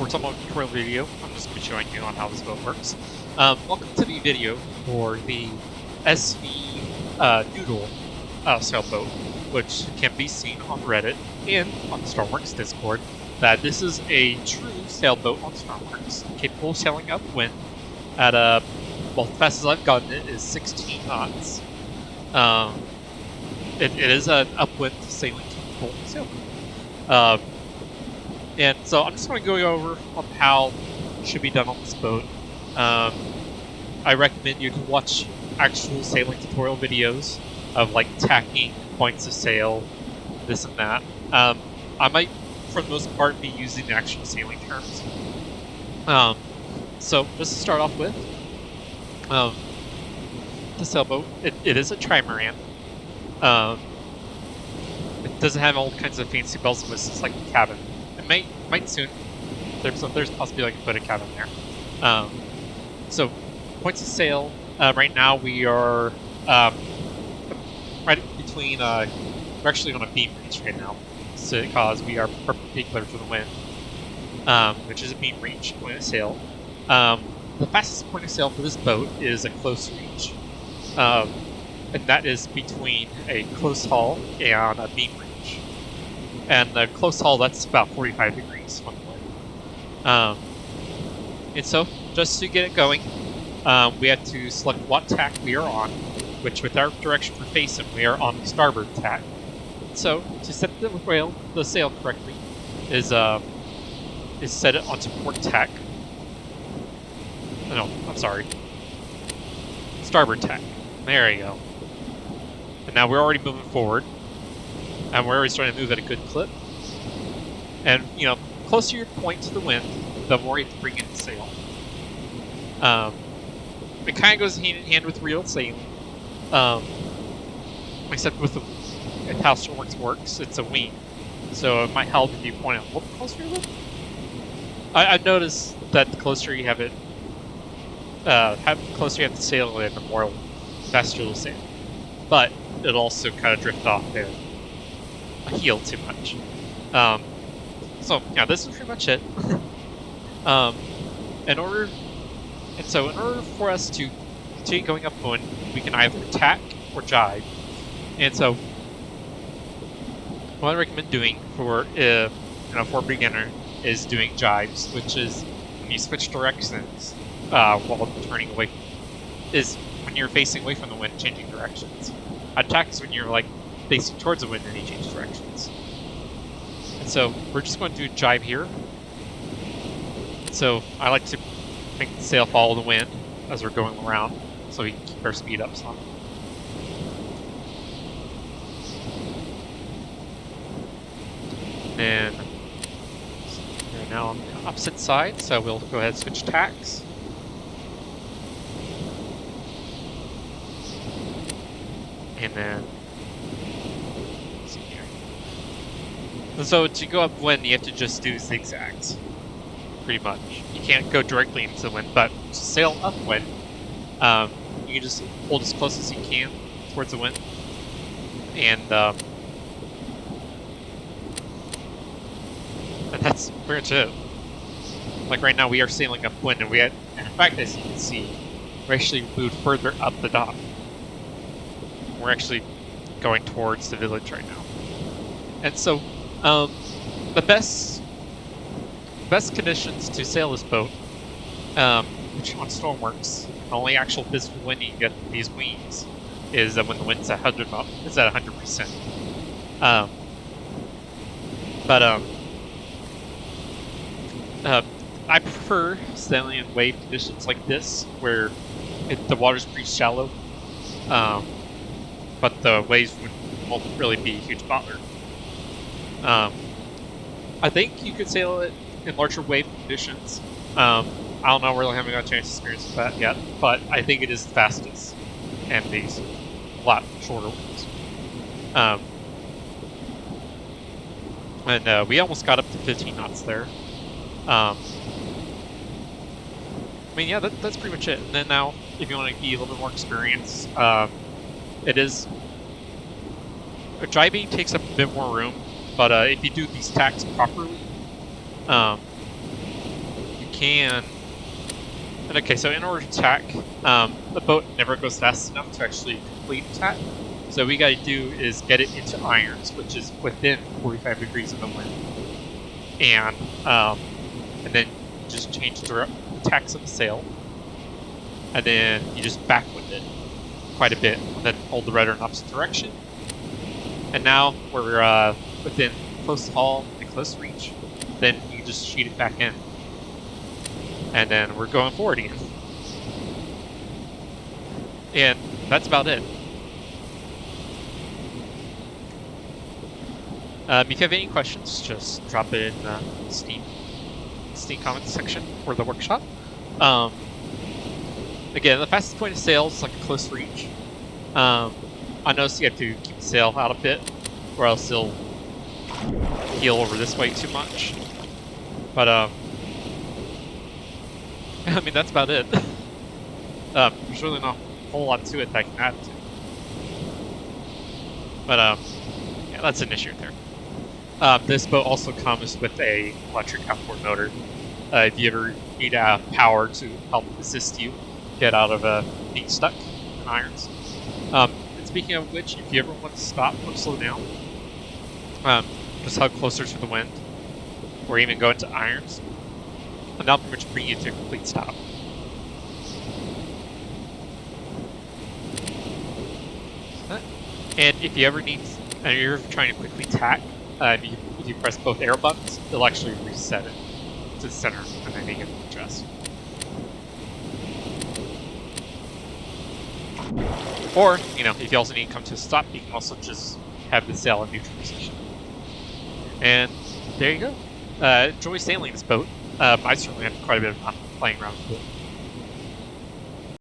for some tutorial video. I'm just going to be showing you on how this boat works. Welcome to the video for the SV Noodle sailboat, which can be seen on Reddit and on the Stormworks Discord, that this is a true sailboat on Stormworks, capable of sailing upwind at well, the fastest I've gotten it is 16 knots. It is an upwind sailing capable sailboat. And so I'm just going to go over on how it should be done on this boat. I recommend you to watch actual sailing tutorial videos of like tacking, points of sail, this and that. I might, for the most part, be using the actual sailing terms. So just to start off with, the sailboat, it is a trimaran. It doesn't have all kinds of fancy bells and whistles like the cabin. It might soon. There's possibly like a put a cabin there. So points of sail. Right now we are right between. We're actually on a beam reach right now, because we are perpendicular to the wind, which is a beam reach point of sail. The fastest point of sail for this boat is a close reach, and that is between a close haul and a beam reach. And the close haul, that's about 45 degrees from the wind. And so, just to get it going, we have to select what tack we are on, which with our direction we're facing, we are on the starboard tack. So, to set the sail correctly, is set it onto port tack. No, I'm sorry. Starboard tack. There you go. And now we're already moving forward. And we're already starting to move at a good clip. And, you know, closer your point to the wind, the more you have to bring in the sail. It kind of goes hand in hand with real sailing. Except with how Stormworks works, it's a wing. So it might help if you point out a little closer to it. I've noticed that the closer you have it, the closer you have the sail in, the more faster it'll sail. But it'll also kind of drift off and heel too much. So yeah, this is pretty much it. In order for us to continue going upwind, we can either tack or jibe. And so, what I recommend doing for for a beginner is doing jibes, which is when you switch directions while turning away. Is when you're facing away from the wind, changing directions. Tack is when you're like facing towards the wind and you change directions. And so we're just going to do a jibe here. So I like to make the sail follow the wind as we're going around, so we can keep our speed up some. And we're now on the opposite side, so we'll go ahead and switch tacks. And then, let's see here. And so to go upwind, you have to just do zigzags, pretty much. You can't go directly into the wind, but to sail upwind, you can just hold as close as you can towards the wind, and that's pretty much it. Like right now, we are sailing upwind, and in fact, as you can see, we're actually moved further up the dock. We're actually going towards the village right now. And so, the best conditions to sail this boat, which on Stormworks, the only actual physical wind you can get these wings is when the wind's at 100%. I prefer sailing in wave conditions like this, where the water's pretty shallow. But the waves won't really be a huge bother. I think you could sail it in larger wave conditions. I don't know, really haven't got a chance to experience that yet, but I think it is the fastest, and these a lot shorter ones. And we almost got up to 15 knots there. I mean, yeah, that's pretty much it. And then now, if you want to be a little bit more experienced, jibing takes up a bit more room, but if you do these tacks properly, can... And okay, so in order to tack, the boat never goes fast enough to actually complete tack. So what we gotta do is get it into irons, which is within 45 degrees of the wind. And then just change the tacks of the sail. And then you just backwind it quite a bit, and then hold the rudder in opposite direction. And now we're within close haul and close reach. Then you just sheet it back in. And then we're going forward again. And that's about it. If you have any questions, just drop it in the Steam comments section or the workshop. Again, the fastest point of sail is like a close reach. I noticed you have to keep the sail out a bit, or else it'll heel over this way too much. But I mean, that's about it. There's really not a whole lot to it that I can add to. But yeah, that's an issue there. This boat also comes with a electric outboard motor. If you ever need power to help assist you get out of being stuck in irons. And speaking of which, if you ever want to stop or slow down, just hug closer to the wind, or even go into irons, and that'll pretty much bring you to a complete stop. And if you ever need, and you're trying to quickly tack, if you press both arrow buttons, it'll actually reset it to the center, and then you can adjust. Or, you know, if you also need to come to a stop, you can also just have the sail in neutral position. And there you go. Enjoy sailing this boat. I certainly had quite a bit of fun playing around with it.